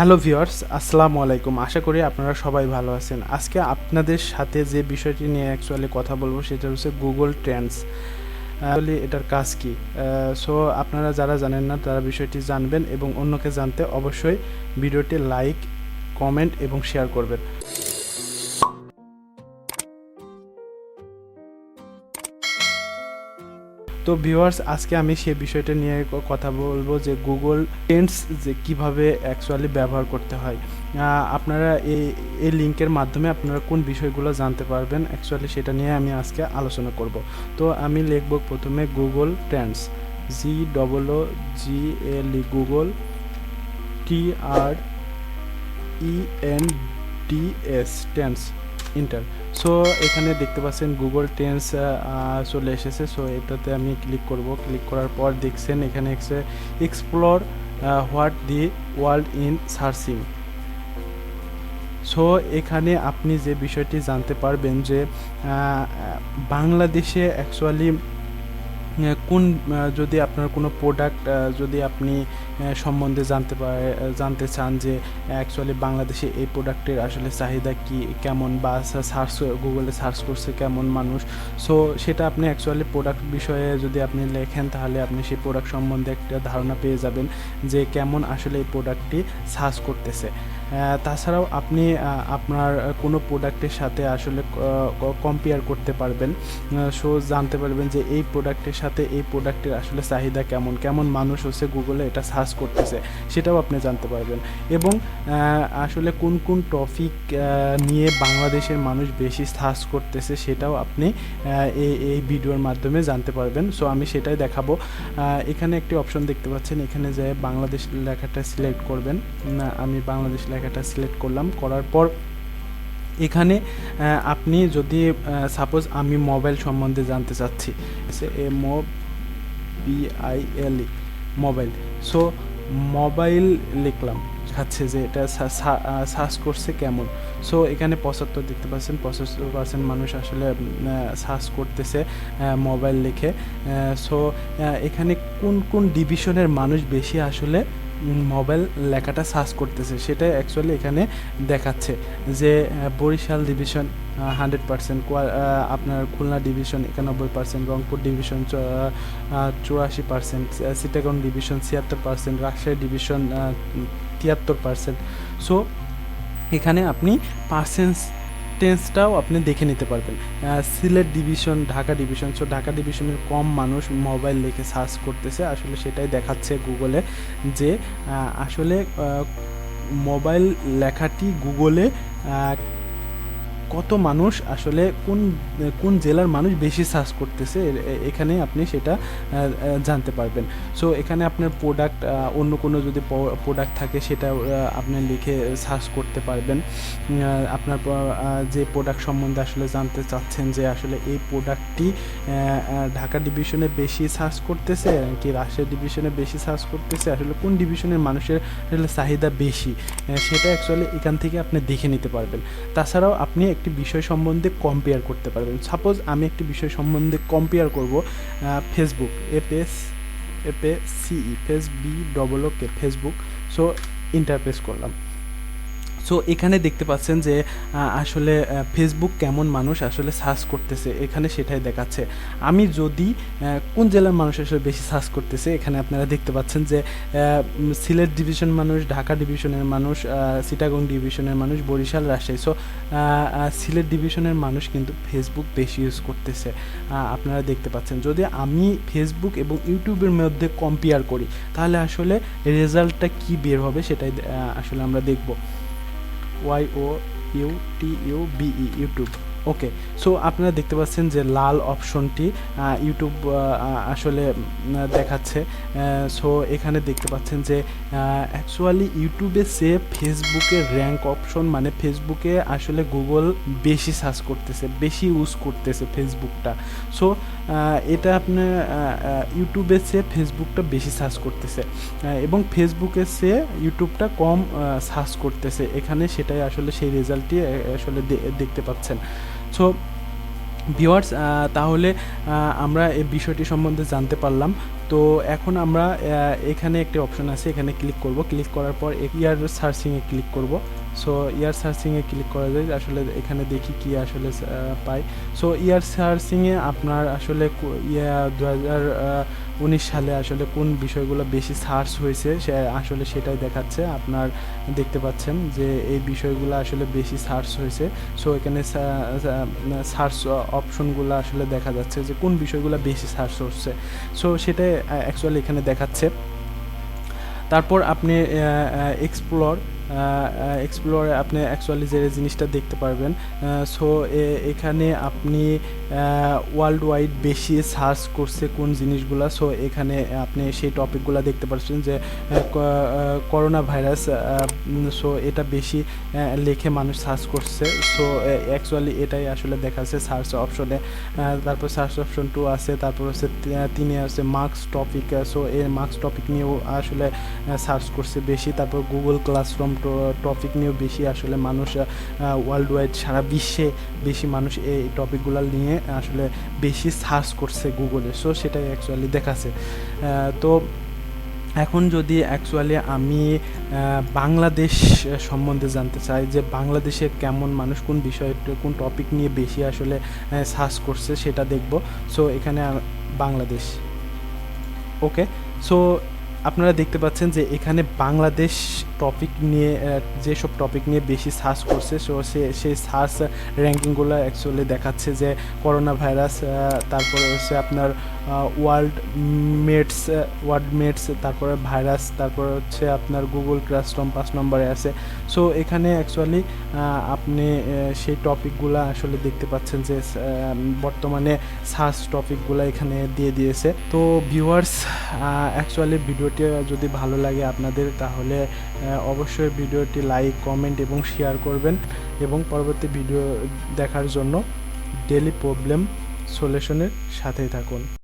Hello viewers, আসসালামু আলাইকুম। আশা করি আপনারা সবাই ভালো আছেন। আজকে আপনাদের সাথে যে বিষয়টি নিয়ে অ্যাকচুয়ালি কথা বলবো সেটা হচ্ছে গুগল ট্রেন্ডস। অ্যাকচুয়ালি এটার কাজ কি? সো আপনারা যারা জানেন না তারা বিষয়টি জানবেন এবং অন্যকে জানতে অবশ্যই ভিডিওটি লাইক, কমেন্ট এবং শেয়ার করবেন। তো ভিউয়ার্স, আজকে আমি সেই বিষয়টা নিয়ে কথা বলবো যে গুগল ট্রেন্ডস যে কিভাবে অ্যাকচুয়ালি ব্যবহার করতে হয়। আপনারা এই লিঙ্কের মাধ্যমে আপনারা কোন বিষয়গুলো জানতে পারবেন অ্যাকচুয়ালি সেটা নিয়ে আমি আজকে আলোচনা করব। তো আমি লিখব প্রথমে Google Trends, GOOGLE, Google TRENDS, Trends, inter. So এখানে দেখতে পাচ্ছেন গুগল ট্রেন্ডস চলে এসেছে। সো এটাতে আমি ক্লিক করব। ক্লিক করার পর দেখছেন এখানে explore what the world in searching. So এখানে আপনি যে বিষয়টি জানতে পারবেন যে বাংলাদেশে অ্যাকচুয়ালি কোন যদি আপনার কোনো প্রোডাক্ট যদি আপনি সম্বন্ধে জানতে চান যে অ্যাকচুয়ালি বাংলাদেশে এই প্রোডাক্টের আসলে চাহিদা কি, কেমন, বা গুগলে সার্চ করছে কেমন মানুষ। সো সেটা আপনি অ্যাকচুয়ালি প্রোডাক্ট বিষয়ে যদি আপনি লেখেন তাহলে আপনি সেই প্রোডাক্ট সম্বন্ধে একটা ধারণা পেয়ে যাবেন যে কেমন আসলে এই প্রোডাক্টটি সার্চ করতেছে। তাছাড়াও আপনি আপনার কোনো প্রোডাক্টের সাথে আসলে কম্পেয়ার করতে পারবেন। সো জানতে পারবেন যে এই প্রোডাক্টের সাথে এই প্রোডাক্টের আসলে চাহিদা কেমন, কেমন মানুষ হচ্ছে গুগলে এটা সার্চ করতেছে সেটাও আপনি জানতে পারবেন। এবং আসলে কোন কোন টপিক নিয়ে বাংলাদেশের মানুষ বেশি সার্চ করতেছে সেটাও আপনি এই ভিডিওর মাধ্যমে জানতে পারবেন। সো আমি সেটাই দেখাবো। এখানে একটি অপশন দেখতে পাচ্ছেন, এখানে যে বাংলাদেশ লেখাটা সিলেক্ট করবেন। আমি বাংলাদেশ লেখাটা সিলেক্ট করলাম। করার পর এখানে আপনি যদি সাপোজ আমি মোবাইল সম্বন্ধে জানতে চাচ্ছি, MOBILE, মোবাইল। সো মোবাইল লিখলাম, দেখাচ্ছে যে এটা সার্চ করছে কেমন। সো এখানে 75 দেখতে পাচ্ছেন, 75% মানুষ আসলে সার্চ করতেছে মোবাইল লিখে। সো এখানে কোন কোন ডিভিশনের মানুষ বেশি আসলে মোবাইল লেখাটা সার্চ করতেছে সেটা অ্যাকচুয়ালি এখানে দেখাচ্ছে যে বরিশাল ডিভিশন 100%, আপনার Khulna division 91%, Rangpur division 84%, Chittagong division 76%, Rajshahi division 73%। So এখানে আপনি পার্সেন্টেজটাও আপনি দেখে নিতে পারবেন। Sylhet division, Dhaka division. So Dhaka ডিভিশনের কম মানুষ মোবাইল লিখে সার্চ করতেছে, আসলে সেটাই দেখাচ্ছে গুগলে যে আসলে মোবাইল লেখাটি গুগলে কত মানুষ আসলে কোন জেলার মানুষ বেশি সার্চ করতেছে এখানে আপনি সেটা জানতে পারবেন। সো এখানে আপনার প্রোডাক্ট, অন্য কোনো যদি প্রোডাক্ট থাকে সেটা আপনি লিখে সার্চ করতে পারবেন। আপনার যে প্রোডাক্ট সম্বন্ধে আসলে জানতে চাচ্ছেন যে আসলে এই প্রোডাক্টটি ঢাকা ডিভিশনে বেশি সার্চ করতেছে কি রাজশাহী ডিভিশনে বেশি সার্চ করতেছে, আসলে কোন ডিভিশনের মানুষের আসলে চাহিদা বেশি, সেটা অ্যাকচুয়ালি এখান থেকে আপনি দেখে নিতে পারবেন। তাছাড়াও আপনি একটি বিষয় সম্বন্ধে কম্পেয়ার করতে পারবেন। সাপোজ আমি একটি বিষয় সম্বন্ধে কম্পেয়ার করব, Facebook, FACE, Facebook. So Interpress করলাম। সো এখানে দেখতে পাচ্ছেন যে আসলে ফেসবুক কেমন মানুষ আসলে সার্চ করতেছে এখানে সেটাই দেখাচ্ছে। আমি যদি কোন জেলার মানুষ আসলে বেশি সার্চ করতেছে এখানে আপনারা দেখতে পাচ্ছেন যে সিলেট ডিভিশন মানুষ, ঢাকা ডিভিশনের মানুষ, চিটাগং ডিভিশনের মানুষ, বরিশাল, রাজশাহী। সো সিলেট ডিভিশনের মানুষ কিন্তু ফেসবুক বেশি ইউজ করতেছে, আপনারা দেখতে পাচ্ছেন। যদি আমি ফেসবুক এবং ইউটিউবের মধ্যে কম্পেয়ার করি তাহলে আসলে রেজাল্টটা কি বের হবে সেটাই আসলে আমরা দেখব। YOUTUBE, YouTube. ওকে, সো আপনারা দেখতে পাচ্ছেন যে লাল অপশনটি ইউটিউব আসলে দেখাচ্ছে। সো এখানে দেখতে পাচ্ছেন যে অ্যাকচুয়ালি ইউটিউবে সে ফেসবুকের র্যাঙ্ক অপশন, মানে ফেসবুকে আসলে গুগল বেশি সার্চ করতেছে, বেশি ইউজ করতেছে ফেসবুকটা। সো এটা আপনার ইউটিউবে সে ফেসবুকটা বেশি সার্চ করতেছে এবং ফেসবুকে সে ইউটিউবটা কম সার্চ করতেছে, এখানে সেটাই আসলে সেই রেজাল্টটি আসলে দেখতে পাচ্ছেন। সো ভিউয়ার্স, তাহলে আমরা এই বিষয়টি সম্বন্ধে জানতে পারলাম। তো এখন আমরা এখানে একটি অপশন আছে, এখানে ক্লিক করব। ক্লিক করার পর ইয়ার সার্চিংয়ে ক্লিক করব। সো ইয়ার সার্চিংয়ে ক্লিক করা যায়, আসলে এখানে দেখি কি আসলে পাই। সো ইয়ার সার্চিংয়ে আপনার আসলে 2019 সালে আসলে কোন বিষয়গুলো বেশি সার্চ হয়েছে সে আসলে সেটাই দেখাচ্ছে। আপনার দেখতে পাচ্ছেন যে এই বিষয়গুলো আসলে বেশি সার্চ হয়েছে। সো এখানে সার্চ অপশনগুলো আসলে দেখা যাচ্ছে যে কোন বিষয়গুলো বেশি সার্চ হচ্ছে। সো সেটাই অ্যাকচুয়ালি এখানে দেখাচ্ছে। তারপর আপনি এক্সপ্লোরে আপনি অ্যাকচুয়ালি যে জিনিসটা দেখতে পারবেন। সো এখানে আপনি ওয়ার্ল্ড ওয়াইড বেশি সার্চ করছে কোন জিনিসগুলো। সো এখানে আপনি সেই টপিকগুলো দেখতে পাচ্ছেন যে করোনা ভাইরাস। সো এটা বেশি লিখে মানুষ সার্চ করছে। সো অ্যাকচুয়ালি এটাই আসলে দেখাচ্ছে সার্চ অপশনে। তারপর সার্চ অপশন 2 আছে, তারপর হচ্ছে 3 আছে মার্কস টপিক। সো এই মার্কস টপিক নিয়েও আসলে সার্চ করছে বেশি। তারপর গুগল ক্লাসরুম টপিক নিয়েও বেশি আসলে মানুষ ওয়ার্ল্ড ওয়াইড সারা বিশ্বে বেশি মানুষ এই টপিকগুলো নিয়ে আসলে বেশি সার্চ করছে গুগলে। সো সেটাই অ্যাকচুয়ালি দেখাচ্ছে। তো এখন যদি অ্যাকচুয়ালি আমি বাংলাদেশ সম্বন্ধে জানতে চাই যে বাংলাদেশে কেমন মানুষ কোন বিষয় কোন টপিক নিয়ে বেশি আসলে সার্চ করছে সেটা দেখব। সো এখানে বাংলাদেশ, ওকে। সো আপনারা দেখতে পাচ্ছেন যে এখানে বাংলাদেশ টপিক নিয়ে যেসব টপিক নিয়ে বেশি সার্চ করছে, সো সেই সার্চ র্যাঙ্কিংগুলো অ্যাকচুয়ালি দেখাচ্ছে যে করোনা ভাইরাস, তারপরে হচ্ছে আপনার ওয়ার্ল্ড মেটস, তারপরে ভাইরাস, তারপরে হচ্ছে আপনার গুগল ক্লাসরুম 5 নম্বরে আছে। সো এখানে অ্যাকচুয়ালি আপনি সেই টপিকগুলো আসলে দেখতে পাচ্ছেন যে বর্তমানে সার্চ টপিকগুলো এখানে দিয়ে দিয়েছে। তো ভিউয়ার্স, অ্যাকচুয়ালি ভিডিওটি যদি ভালো লাগে আপনাদের, তাহলে অবশ্যই ভিডিওটি লাইক, কমেন্ট এবং শেয়ার করবেন এবং পরবর্তী ভিডিও দেখার জন্য ডেইলি প্রবলেম সলিউশনের সাথেই থাকুন।